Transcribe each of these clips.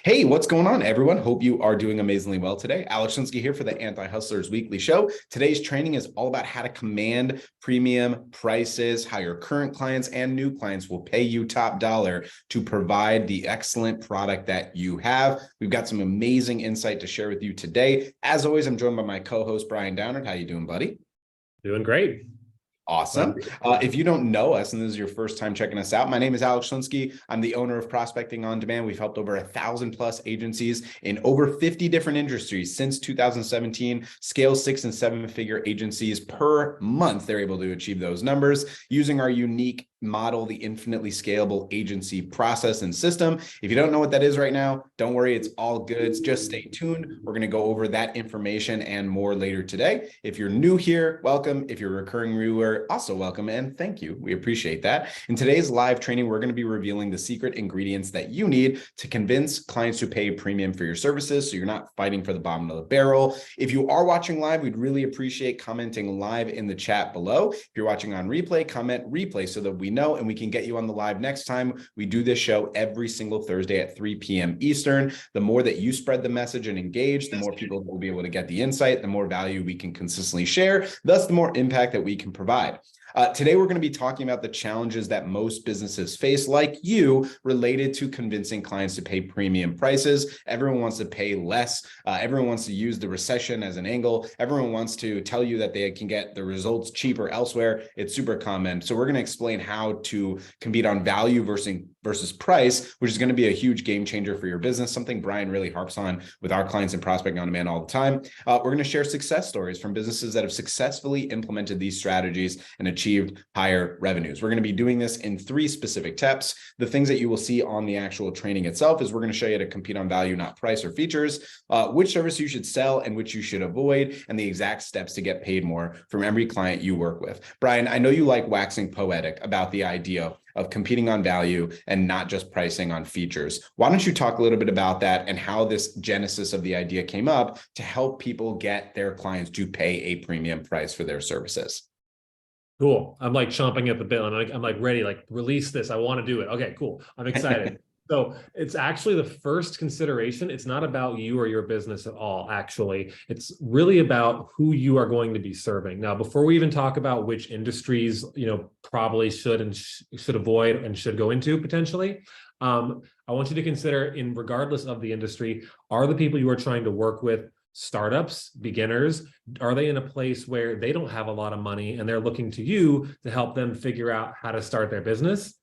Hey, what's going on, everyone? Hope you are doing amazingly well today. Alex Schlinsky here for the Anti-Hustlers Weekly Show. Today's training is all about how to command premium prices, how your current clients and new clients will pay you top dollar to provide the excellent product that you have. We've got some amazing insight to share with you today. As always, I'm joined by my co-host, Brian Downard. How you doing, buddy? Doing great. Awesome. If you don't know us and this is your first time checking us out, my name is Alex Schlinsky. I'm the owner of Prospecting on Demand. We've helped over 1,000+ agencies in over 50 different industries since 2017, scale 6- and 7-figure agencies per month. They're able to achieve those numbers using our unique model, the infinitely scalable agency process and system. If you don't know what that is right now, don't worry, it's all good. Just stay tuned. We're going to go over that information and more later today. If you're new here, welcome. If you're a recurring viewer, also welcome and thank you. We appreciate that. In today's live training, we're going to be revealing the secret ingredients that you need to convince clients to pay a premium for your services so you're not fighting for the bottom of the barrel. If you are watching live, we'd really appreciate commenting live in the chat below. If you're watching on replay, comment replay so that we know and we can get you on the live next time. We do this show every single Thursday at 3 p.m. Eastern. The more that you spread the message and engage, the more people will be able to get the insight, the more value we can consistently share, thus the more impact that we can provide. Today, we're going to be talking about the challenges that most businesses face, like you, related to convincing clients to pay premium prices. Everyone wants to pay less. Everyone wants to use the recession as an angle. Everyone wants to tell you that they can get the results cheaper elsewhere. It's super common. So we're going to explain how to compete on value versus price, which is going to be a huge game changer for your business, something Brian really harps on with our clients and Prospecting on Demand all the time. We're going to share success stories from businesses that have successfully implemented these strategies and achieved higher revenues. We're going to be doing this in 3 specific steps. The things that you will see on the actual training itself is we're going to show you how to compete on value, not price or features, which service you should sell and which you should avoid, and the exact steps to get paid more from every client you work with. Brian, I know you like waxing poetic about the idea of competing on value and not just pricing on features. Why don't you talk a little bit about that and how this genesis of the idea came up to help people get their clients to pay a premium price for their services? Cool. I'm like chomping at the bit. I'm like ready, like release this. I want to do it. Okay, cool. I'm excited. So it's actually the first consideration. It's not about you or your business at all, actually. It's really about who you are going to be serving. Now, before we even talk about which industries, probably should and should avoid and should go into potentially, I want you to consider, in regardless of the industry, are the people you are trying to work with startups, beginners? Are they in a place where they don't have a lot of money and they're looking to you to help them figure out how to start their business?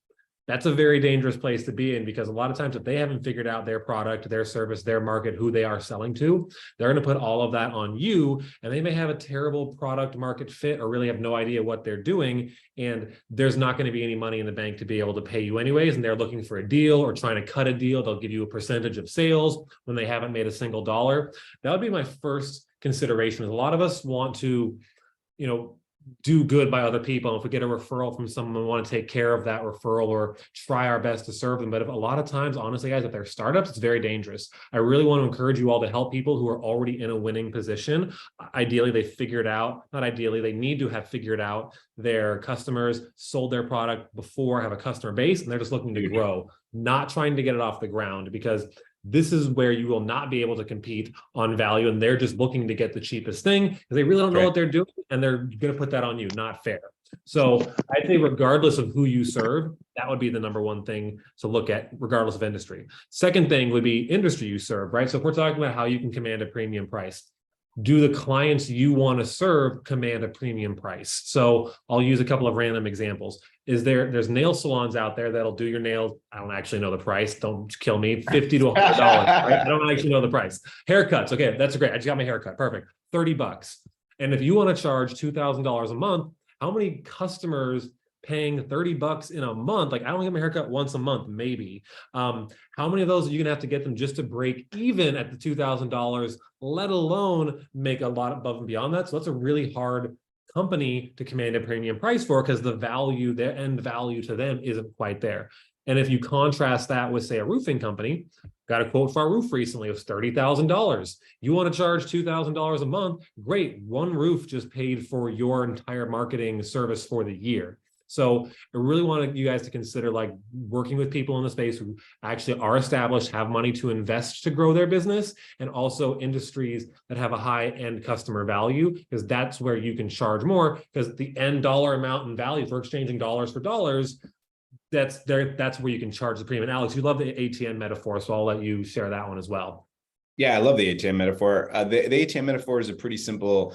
That's a very dangerous place to be in, because a lot of times if they haven't figured out their product, their service, their market, who they are selling to, they're going to put all of that on you, and they may have a terrible product market fit or really have no idea what they're doing, and there's not going to be any money in the bank to be able to pay you anyways, and they're looking for a deal or trying to cut a deal. They'll give you a percentage of sales when they haven't made a single dollar. That would be my first consideration. Is a lot of us want to, do good by other people. If we get a referral from someone, we want to take care of that referral or try our best to serve them. But if a lot of times, honestly, guys, if they're startups, it's very dangerous. I really want to encourage you all to help people who are already in a winning position. Ideally, they figured out, not ideally, they need to have figured out their customers, sold their product before, have a customer base, and they're just looking to grow, not trying to get it off the ground, because this is where you will not be able to compete on value, and they're just looking to get the cheapest thing because they really don't know what they're doing, and they're going to put that on you. Not fair. So I'd say regardless of who you serve, that would be the number one thing to look at, regardless of industry. Second thing would be industry you serve, right? So if we're talking about how you can command a premium price, do the clients you want to serve command a premium price? So I'll use a couple of random examples. There's nail salons out there that'll do your nails. I don't actually know the price. Don't kill me. $50 to $100. Right? I don't actually know the price. Haircuts. Okay, that's great. I just got my haircut. Perfect. $30. And if you want to charge $2,000 a month, how many customers paying $30 in a month? Like, I only get my haircut once a month, maybe. How many of those are you gonna have to get them just to break even at the $2,000, let alone make a lot above and beyond that? So that's a really hard company to command a premium price for, because the value, their end value to them isn't quite there. And if you contrast that with, say, a roofing company, got a quote for our roof recently, it was $30,000. You want to charge $2,000 a month? Great. One roof just paid for your entire marketing service for the year. So I really wanted you guys to consider like working with people in the space who actually are established, have money to invest to grow their business, and also industries that have a high end customer value, because that's where you can charge more, because the end dollar amount and value for exchanging dollars for dollars, that's there. That's where you can charge the premium. And Alex, you love the ATM metaphor, so I'll let you share that one as well. Yeah, I love the ATM metaphor. The ATM metaphor is a pretty simple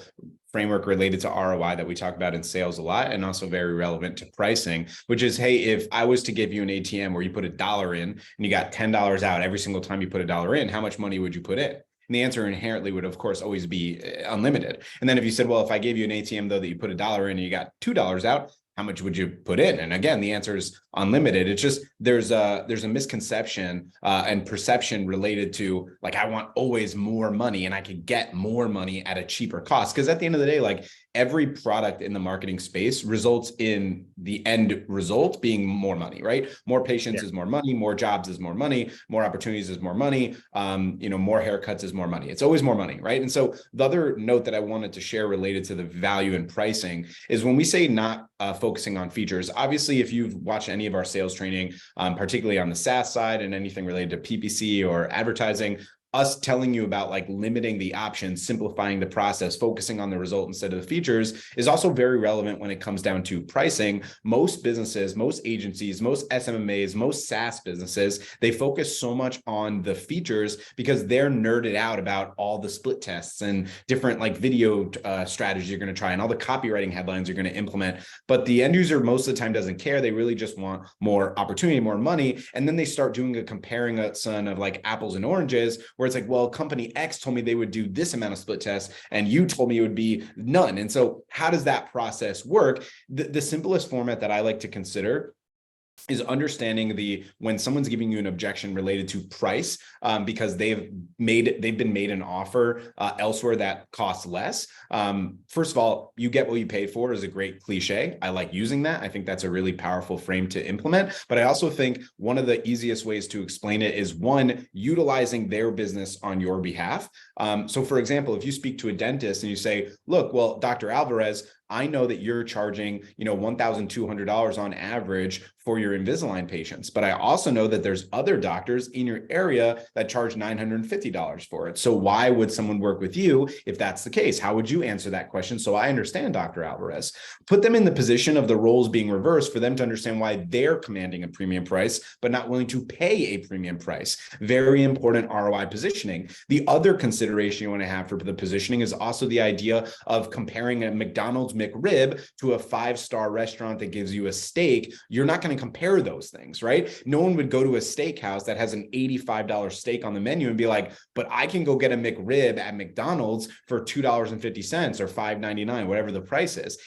framework related to ROI that we talk about in sales a lot, and also very relevant to pricing, which is, hey, if I was to give you an ATM where you put $1 in and you got $10 out every single time you put $1 in, how much money would you put in? And the answer inherently would, of course, always be unlimited. And then if you said, well, if I gave you an ATM, though, that you put $1 in and you got $2 out, how much would you put in? And again, the answer is unlimited. It's just there's a misconception and perception related to like, I want always more money and I could get more money at a cheaper cost. Because at the end of the day, like every product in the marketing space results in the end result being more money, right? More patients is more money, more jobs is more money, more opportunities is more money, more haircuts is more money. It's always more money, right? And so the other note that I wanted to share related to the value in pricing is when we say not focusing on features. Obviously, if you've watched any of our sales training, particularly on the SaaS side and anything related to PPC or advertising, us telling you about like limiting the options, simplifying the process, focusing on the result instead of the features is also very relevant when it comes down to pricing. Most businesses, most agencies, most SMMAs, most SaaS businesses, they focus so much on the features because they're nerded out about all the split tests and different like video strategies you're going to try and all the copywriting headlines you're going to implement. But the end user most of the time doesn't care. They really just want more opportunity, more money. And then they start doing a comparing of like apples and oranges, where it's like, well, company X told me they would do this amount of split tests and you told me it would be none. And so how does that process work? The simplest format that I like to consider is understanding when someone's giving you an objection related to price, because they've been made an offer elsewhere that costs less. First of all, you get what you pay for is a great cliche. I like using that. I think that's a really powerful frame to implement. But I also think one of the easiest ways to explain it is one, utilizing their business on your behalf. So for example, if you speak to a dentist and you say, look, well, Dr. Alvarez, I know that you're charging, $1,200 on average for your Invisalign patients, but I also know that there's other doctors in your area that charge $950 for it. So why would someone work with you if that's the case? How would you answer that question? So I understand, Dr. Alvarez. Put them in the position of the roles being reversed for them to understand why they're commanding a premium price, but not willing to pay a premium price. Very important ROI positioning. The other consideration you want to have for the positioning is also the idea of comparing a McDonald's McRib to a 5-star restaurant that gives you a steak. You're not going to compare those things, right? No one would go to a steakhouse that has an $85 steak on the menu and be like, but I can go get a McRib at McDonald's for $2.50 or $5.99, whatever the price is.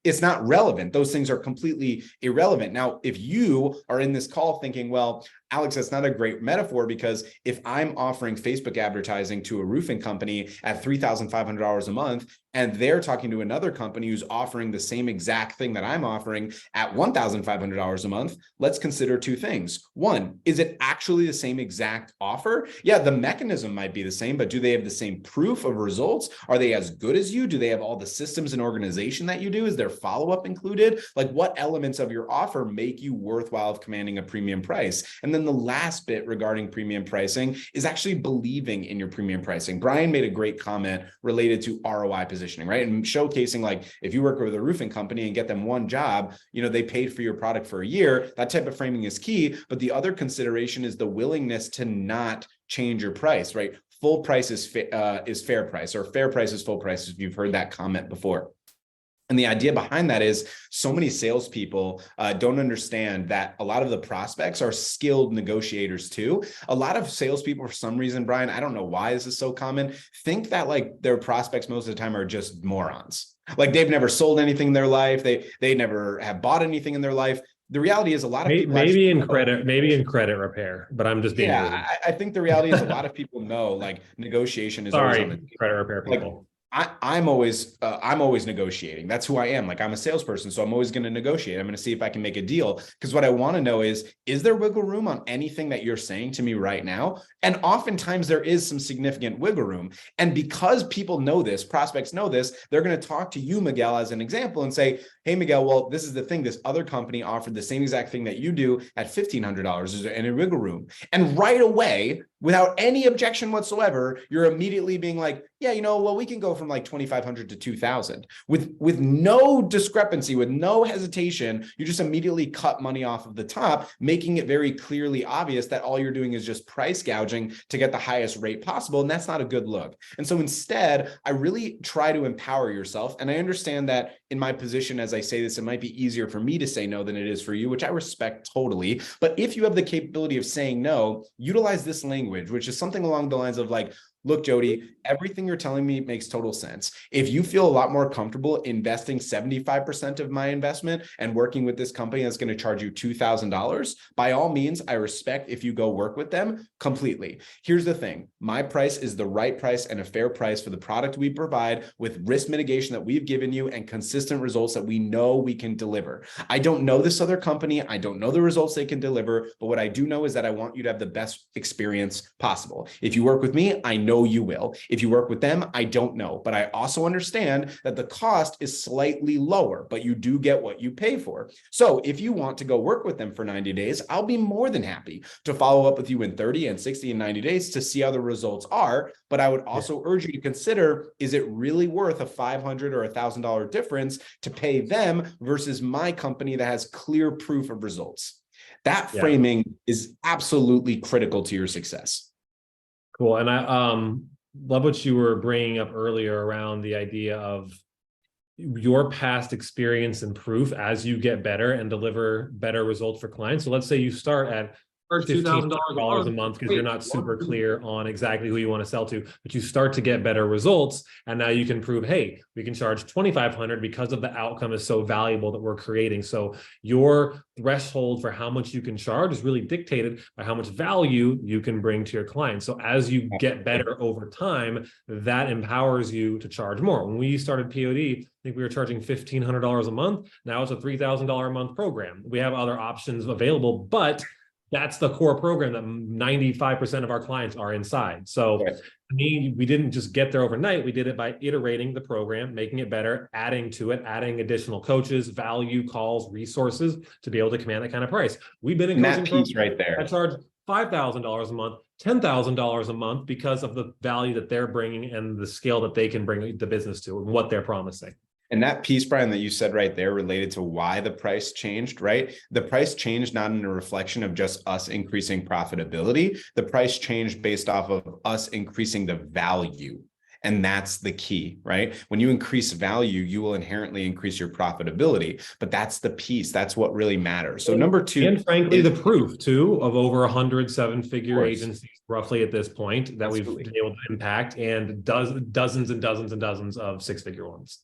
It's not relevant. Those things are completely irrelevant. Now, if you are in this call thinking, well, Alex, that's not a great metaphor, because if I'm offering Facebook advertising to a roofing company at $3,500 a month, and they're talking to another company who's offering the same exact thing that I'm offering at $1,500 a month, let's consider two things. One, is it actually the same exact offer? Yeah, the mechanism might be the same, but do they have the same proof of results? Are they as good as you? Do they have all the systems and organization that you do? Is there follow-up included? Like, what elements of your offer make you worthwhile of commanding a premium price? And then the last bit regarding premium pricing is actually believing in your premium pricing. Brian made a great comment related to ROI positioning, right? And showcasing, like, if you work with a roofing company and get them one job, they paid for your product for a year. That type of framing is key. But the other consideration is the willingness to not change your price, right? Full price is fair price, or fair price is full price, if you've heard that comment before. And the idea behind that is so many salespeople don't understand that a lot of the prospects are skilled negotiators too. A lot of salespeople, for some reason, Brian, I don't know why this is so common, think that like their prospects most of the time are just morons. Like they've never sold anything in their life. They never have bought anything in their life. The reality is a lot of people maybe in credit repair, but I'm just being rude. I think the reality is a lot of people know like negotiation is always on the credit repair people. I'm always negotiating. That's who I am. Like I'm a salesperson, so I'm always going to negotiate. I'm going to see if I can make a deal, because what I want to know is there wiggle room on anything that you're saying to me right now? And oftentimes there is some significant wiggle room. And because people know this, prospects know this, they're going to talk to you, Miguel, as an example and say, hey, Miguel, well, this is the thing. This other company offered the same exact thing that you do at $1,500. Is there any wiggle room? And right away, without any objection whatsoever, you're immediately being like, yeah, well, we can go from like 2,500 to 2,000 with no discrepancy, with no hesitation. You just immediately cut money off of the top, making it very clearly obvious that all you're doing is just price gouging to get the highest rate possible. And that's not a good look. And so instead, I really try to empower yourself. And I understand that in my position, as I say this, it might be easier for me to say no than it is for you, which I respect totally. But if you have the capability of saying no, utilize this language, which is something along the lines of like, look, Jody, everything you're telling me makes total sense. If you feel a lot more comfortable investing 75% of my investment and working with this company that's going to charge you $2,000, by all means, I respect if you go work with them completely. Here's the thing. My price is the right price and a fair price for the product we provide, with risk mitigation that we've given you and consistent results that we know we can deliver. I don't know this other company. I don't know the results they can deliver, but what I do know is that I want you to have the best experience possible. If you work with me, I know you will. If you work with them, I don't know, but I also understand that the cost is slightly lower, but you do get what you pay for. So if you want to go work with them for 90 days, I'll be more than happy to follow up with you in 30 and 60 and 90 days to see how the results are. But I would also urge you to consider, is it really worth a $500 or $1,000 difference to pay them versus my company that has clear proof of results? That framing is absolutely critical to your success. Cool. And I love what you were bringing up earlier around the idea of your past experience and proof as you get better and deliver better results for clients. So let's say you start at $15,000 a month because you're not super clear on exactly who you want to sell to, but you start to get better results. And now you can prove, hey, we can charge $2,500 because of the outcome is so valuable that we're creating. So your threshold for how much you can charge is really dictated by how much value you can bring to your clients. So as you get better over time, that empowers you to charge more. When we started POD, I think we were charging $1,500 a month. Now it's a $3,000 a month program. We have other options available, but that's the core program that 95% of our clients are inside. So to me, we didn't just get there overnight. We did it by iterating the program, making it better, adding to it, adding additional coaches, value, calls, resources to be able to command that kind of price. We've been in coaching programs right there. I charge $5,000 a month, $10,000 a month because of the value that they're bringing and the scale that they can bring the business to and what they're promising. And that piece, Brian, that you said right there related to why the price changed, right? The price changed not in a reflection of just us increasing profitability. The price changed based off of us increasing the value. And that's the key, right? When you increase value, you will inherently increase your profitability. But that's the piece. That's what really matters. So number two. And frankly, the proof too of over 100 seven-figure agencies roughly at this point that we've been able to impact, and dozens and dozens and dozens of six-figure ones.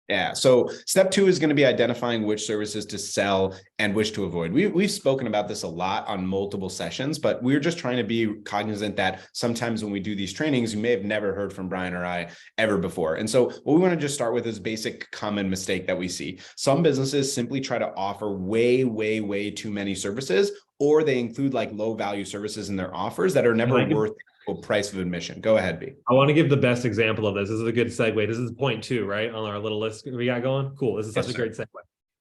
Yeah. So step two is going to be identifying which services to sell and which to avoid. We've spoken about this a lot on multiple sessions, but we're just trying to be cognizant that sometimes when we do these trainings, you may have never heard from Brian or I ever before. And so what we want to just start with is basic common mistake that we see. Some businesses simply try to offer way, way, way too many services, or they include like low value services in their offers that are never worth price of admission. Go ahead, B. I want to give the best example of this. This is a good segue. This is point 2, right? On our little list we got going. Cool. This is such a great segue,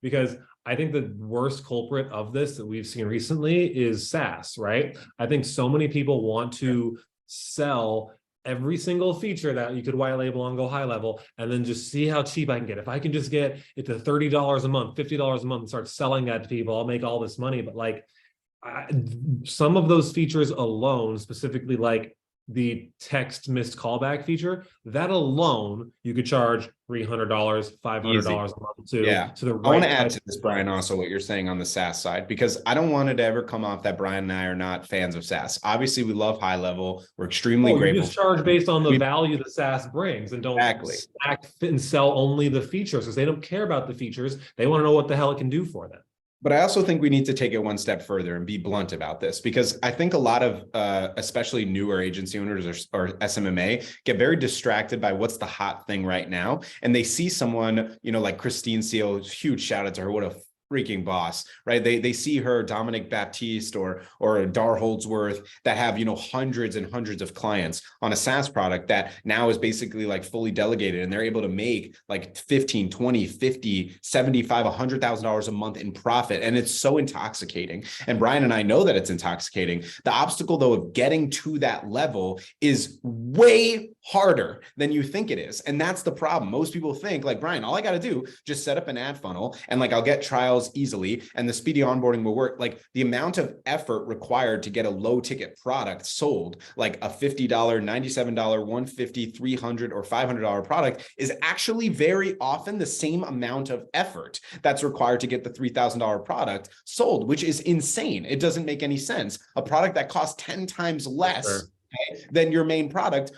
because I think the worst culprit of this that we've seen recently is SaaS, right? I think so many people want to sell every single feature that you could white label and go high level, and then just see how cheap I can get. If I can just get it to $30 a month, $50 a month, and start selling that to people, I'll make all this money. But like some of those features alone, specifically like the text missed callback feature, that alone you could charge $300, $500 a month to. Yeah. To the I want to add to this, Brian, also what you're saying on the SaaS side, because I don't want it to ever come off that Brian and I are not fans of SaaS. Obviously, we love high level. We're extremely grateful. You just charge based on the value the SaaS brings, and don't stack, fit, and sell only the features, because they don't care about the features. They want to know what the hell it can do for them. But I also think we need to take it one step further and be blunt about this, because I think a lot of especially newer agency owners or SMMA get very distracted by what's the hot thing right now. And they see someone, like Christine Seal, huge shout out to her. What a freaking boss, right? They see her, Dominic Baptiste or Dar Holdsworth, that have, hundreds and hundreds of clients on a SaaS product that now is basically like fully delegated, and they're able to make like 15, 20, 50, 75, $100,000 a month in profit. And it's so intoxicating. And Brian and I know that it's intoxicating. The obstacle, though, of getting to that level is way harder than you think it is. And that's the problem. Most people think like, Brian, all I got to do, just set up an ad funnel and like I'll get trials easily and the speedy onboarding will work. Like the amount of effort required to get a low ticket product sold, like a $50, $97, $150, $300 or $500 product, is actually very often the same amount of effort that's required to get the $3,000 product sold, which is insane. It doesn't make any sense. A product that costs 10 times less than your main product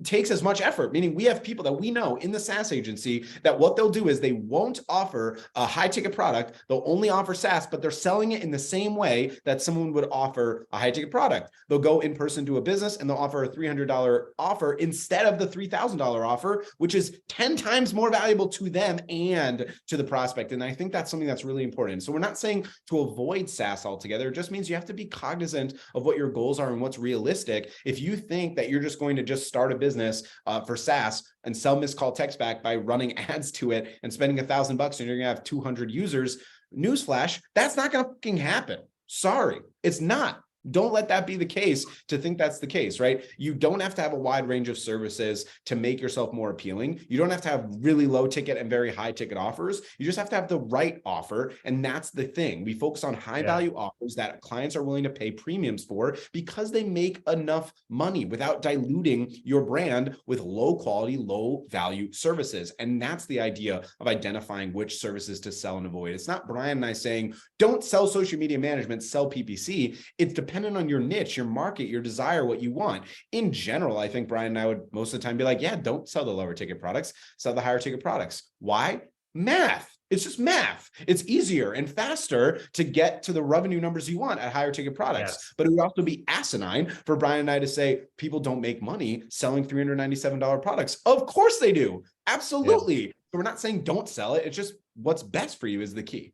takes as much effort, meaning we have people that we know in the SaaS agency that what they'll do is they won't offer a high ticket product. They'll only offer SaaS, but they're selling it in the same way that someone would offer a high ticket product. They'll go in person to a business and they'll offer a $300 offer instead of the $3,000 offer, which is 10 times more valuable to them and to the prospect. And I think that's something that's really important. So we're not saying to avoid SaaS altogether. It just means you have to be cognizant of what your goals are and what's realistic. If you think that you're just going to just start a business for SaaS and sell missed call text back by running ads to it and spending $1,000 and you're gonna have 200 users, newsflash, that's not gonna fucking happen. Sorry, it's not. Don't let that be the case to think that's the case, right? You don't have to have a wide range of services to make yourself more appealing. You don't have to have really low ticket and very high ticket offers. You just have to have the right offer. And that's the thing. We focus on high value offers that clients are willing to pay premiums for because they make enough money without diluting your brand with low quality, low value services. And that's the idea of identifying which services to sell and avoid. It's not Brian and I saying, don't sell social media management, sell PPC. It's dependent on your niche, your market, your desire, what you want. In general, I think Brian and I would most of the time be like, yeah, don't sell the lower ticket products, sell the higher ticket products. Why? Math. It's just math. It's easier and faster to get to the revenue numbers you want at higher ticket products. Yes. But it would also be asinine for Brian and I to say people don't make money selling $397 products. Of course they do. Absolutely. So we're not saying don't sell it. It's just what's best for you is the key.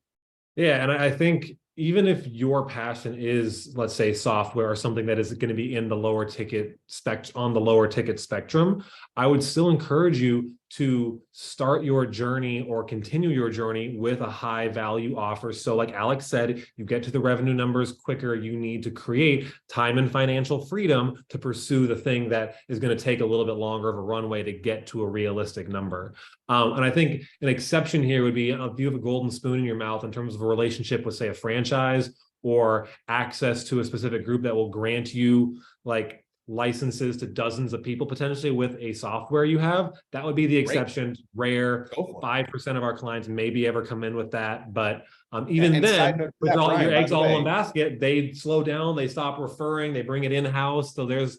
Yeah. And I think even if your passion is, let's say, software or something that is going to be in the lower ticket on the lower ticket spectrum, I would still encourage you to start your journey or continue your journey with a high value offer. So like Alex said, you get to the revenue numbers quicker. You need to create time and financial freedom to pursue the thing that is going to take a little bit longer of a runway to get to a realistic number. And I think an exception here would be if you have a golden spoon in your mouth in terms of a relationship with, say, a franchise or access to a specific group that will grant you like licenses to dozens of people potentially with a software you have, that would be the exception. Rare. 5% of our clients maybe ever come in with that, but even then, with all your eggs all in one basket, they slow down, they stop referring, they bring it in-house. So there's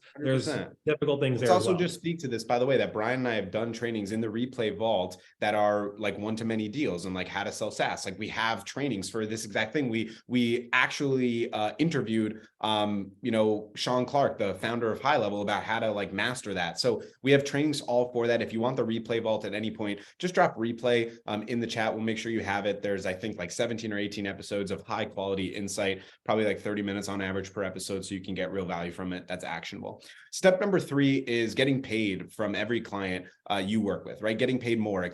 difficult things there. Let's also just speak to this, by the way, that Brian and I have done trainings in the Replay Vault that are like one-to-many deals and like how to sell SaaS. Like we have trainings for this exact thing. We actually interviewed Sean Clark, the founder of High Level, about how to like master that. So we have trainings all for that. If you want the Replay Vault at any point, just drop replay in the chat. We'll make sure you have it. There's, I think, like 17 or 18 episodes of high quality insight, probably like 30 minutes on average per episode. So you can get real value from it. That's actionable. Step number 3 is getting paid from every client you work with, right? Getting paid more,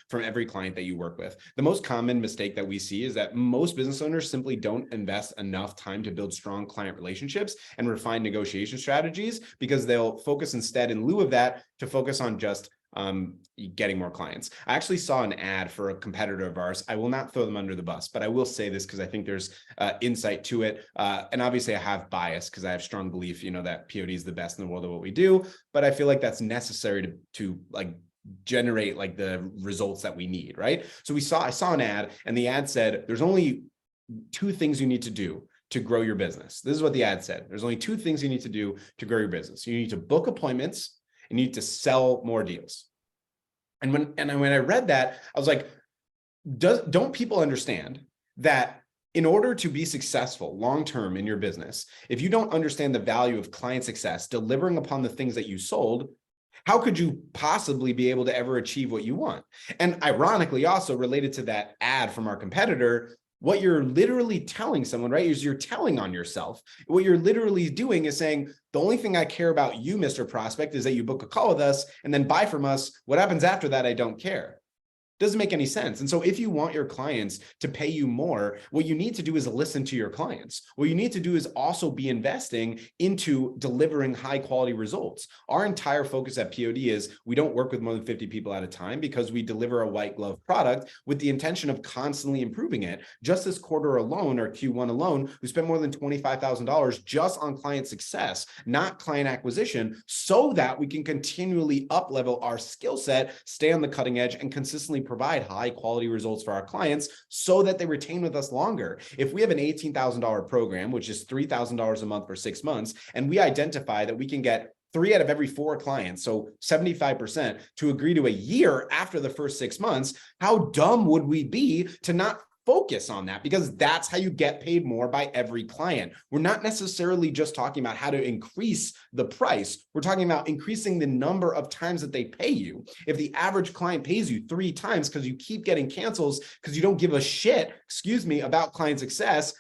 from every client that you work with. The most common mistake that we see is that most business owners simply don't invest enough time to build strong client relationships and refine negotiation strategies, because they'll focus instead, in lieu of that, to focus on just getting more clients. I actually saw an ad for a competitor of ours. I will not throw them under the bus, but I will say this because I think there's insight to it. And obviously I have bias because I have strong belief, that POD is the best in the world at what we do, but I feel like that's necessary to like generate like the results that we need, right? So I saw an ad, and the ad said, there's only 2 things you need to do to grow your business. This is what the ad said. There's only 2 things you need to do to grow your business. You need to book appointments and you need to sell more deals. And when I read that, I was like, don't people understand that in order to be successful long-term in your business, if you don't understand the value of client success, delivering upon the things that you sold, how could you possibly be able to ever achieve what you want? And ironically, also related to that ad from our competitor, what you're literally telling someone, right, is you're telling on yourself. What you're literally doing is saying, the only thing I care about you, Mr. Prospect, is that you book a call with us and then buy from us. What happens after that, I don't care. Doesn't make any sense. And so if you want your clients to pay you more, what you need to do is listen to your clients. What you need to do is also be investing into delivering high quality results. Our entire focus at POD is we don't work with more than 50 people at a time because we deliver a white glove product with the intention of constantly improving it. Just this quarter alone, or Q1 alone, we spent more than $25,000 just on client success, not client acquisition, so that we can continually up level our skill set, stay on the cutting edge, and consistently provide high quality results for our clients so that they retain with us longer. If we have an $18,000 program, which is $3,000 a month for 6 months, and we identify that we can get 3 out of every 4 clients, so 75%, to agree to a year after the first 6 months, how dumb would we be to not focus on that? Because that's how you get paid more by every client. We're not necessarily just talking about how to increase the price. We're talking about increasing the number of times that they pay you. If the average client pays you 3 times because you keep getting cancels because you don't give a shit, about client success,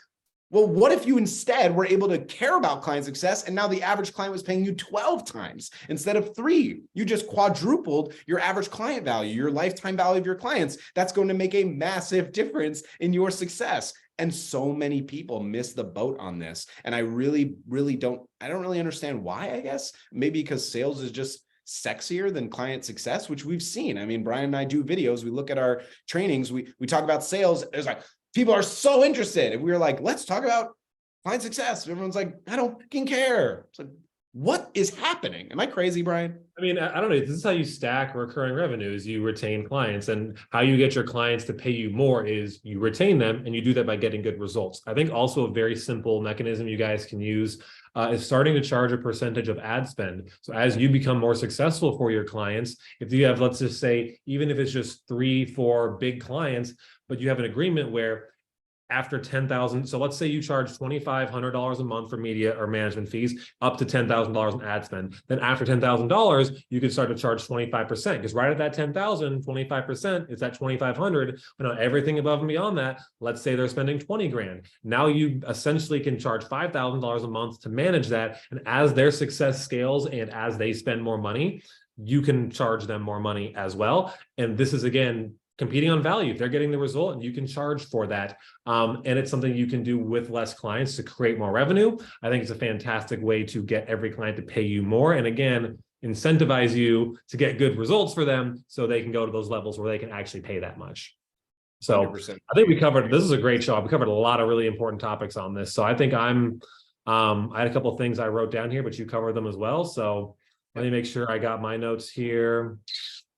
well, what if you instead were able to care about client success and now the average client was paying you 12 times instead of 3? You just quadrupled your average client value, your lifetime value of your clients. That's going to make a massive difference in your success. And so many people miss the boat on this. And I don't really understand why, I guess. Maybe because sales is just sexier than client success, which we've seen. I mean, Brian and I do videos. We look at our trainings. We talk about sales. There's like, people are so interested. And we were like, let's talk about client success. Everyone's like, I don't fucking care. It's like, what is happening? Am I crazy, Brian? I mean, I don't know. This is how you stack recurring revenues. You retain clients, and how you get your clients to pay you more is you retain them, and you do that by getting good results. I think also a very simple mechanism you guys can use is starting to charge a percentage of ad spend. So as you become more successful for your clients, if you have, let's just say, even if it's just 3-4 big clients, but you have an agreement where after 10,000, so let's say you charge $2,500 a month for media or management fees, up to $10,000 in ad spend. Then after $10,000, you can start to charge 25%, because right at that 10,000, 25% is that 2,500. But now everything above and beyond that, let's say they're spending 20 grand. Now you essentially can charge $5,000 a month to manage that. And as their success scales and as they spend more money, you can charge them more money as well. And this is, again, competing on value. If they're getting the result, and you can charge for that. And it's something you can do with less clients to create more revenue. I think it's a fantastic way to get every client to pay you more. And again, incentivize you to get good results for them so they can go to those levels where they can actually pay that much. So 100%. I think this is a great show. We covered a lot of really important topics on this. So I think I had a couple of things I wrote down here, but you covered them as well. So let me make sure I got my notes here.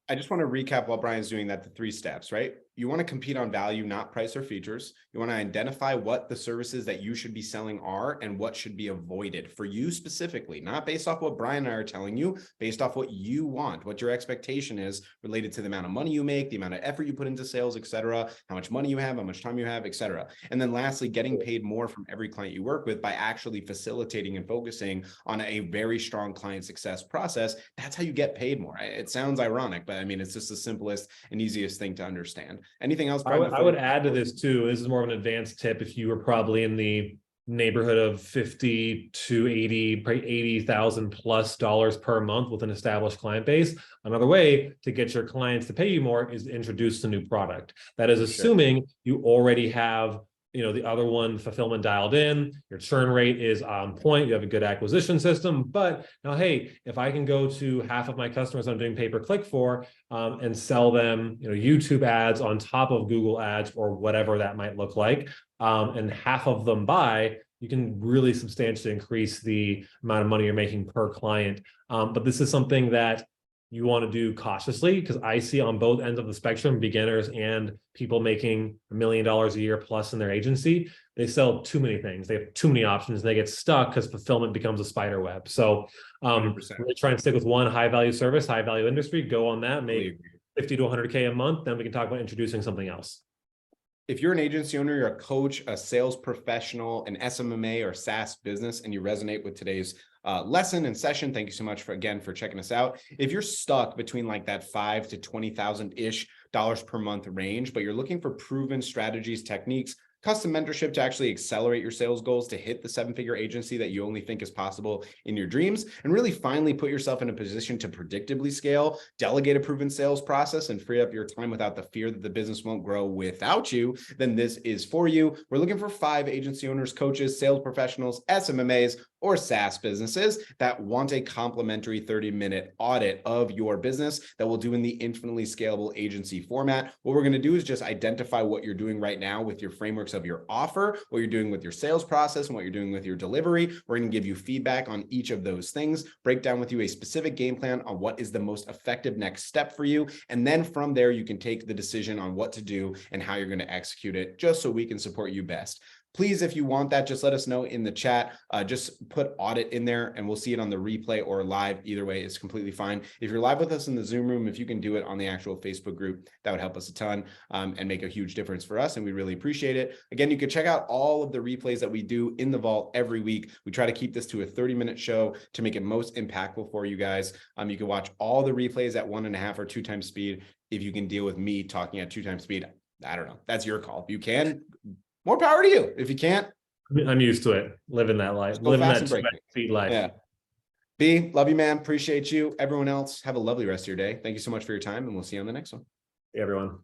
I just want to recap while Brian's doing that, the 3 steps, right? You want to compete on value, not price or features. You want to identify what the services that you should be selling are and what should be avoided for you specifically, not based off what Brian and I are telling you, based off what you want, what your expectation is related to the amount of money you make, the amount of effort you put into sales, et cetera, how much money you have, how much time you have, et cetera. And then lastly, getting paid more from every client you work with by actually facilitating and focusing on a very strong client success process. That's how you get paid more. It sounds ironic, but I mean, it's just the simplest and easiest thing to understand. Anything else, Brian? I would add to this too. This is more of an advanced tip. If you were probably in the neighborhood of 50 to 80, probably 80,000 plus dollars per month with an established client base, another way to get your clients to pay you more is introduce a new product. That is assuming you already have the other one, fulfillment, dialed in, your churn rate is on point, you have a good acquisition system. But now, hey, if I can go to half of my customers I'm doing pay-per-click for and sell them YouTube ads on top of Google ads or whatever that might look like, and half of them buy, you can really substantially increase the amount of money you're making per client. But this is something that you want to do cautiously, because I see on both ends of the spectrum, beginners and people making $1 million a year plus in their agency, they sell too many things. They have too many options. And they get stuck because fulfillment becomes a spider web. So really try and stick with one high value service, high value industry, go on that, make 50 to 100K a month. Then we can talk about introducing something else. If you're an agency owner, you're a coach, a sales professional, an SMMA or SaaS business, and you resonate with today's lesson and session, thank you so much for checking us out. If you're stuck between like that $5,000 to $20,000-ish per month range, but you're looking for proven strategies, techniques, custom mentorship to actually accelerate your sales goals, to hit the seven-figure agency that you only think is possible in your dreams, and really finally put yourself in a position to predictably scale, delegate a proven sales process, and free up your time without the fear that the business won't grow without you, then this is for you. We're looking for 5 agency owners, coaches, sales professionals, SMMAs, or SaaS businesses that want a complimentary 30-minute audit of your business that we'll do in the infinitely scalable agency format. What we're going to do is just identify what you're doing right now with your frameworks of your offer, what you're doing with your sales process, and what you're doing with your delivery. We're going to give you feedback on each of those things, break down with you a specific game plan on what is the most effective next step for you. And then from there, you can take the decision on what to do and how you're going to execute it, just so we can support you best. Please, if you want that, just let us know in the chat. Just put audit in there and we'll see it on the replay or live. Either way is completely fine. If you're live with us in the Zoom room, if you can do it on the actual Facebook group, that would help us a ton and make a huge difference for us. And we really appreciate it. Again, you can check out all of the replays that we do in the vault every week. We try to keep this to a 30-minute show to make it most impactful for you guys. You can watch all the replays at 1.5 or 2 times speed. If you can deal with me talking at 2 times speed, I don't know. That's your call. If you can, more power to you. If you can't, I'm used to it. Living that life, living that 2 speed life. Yeah. B, love you, man. Appreciate you. Everyone else, have a lovely rest of your day. Thank you so much for your time, and we'll see you on the next one. Hey, everyone.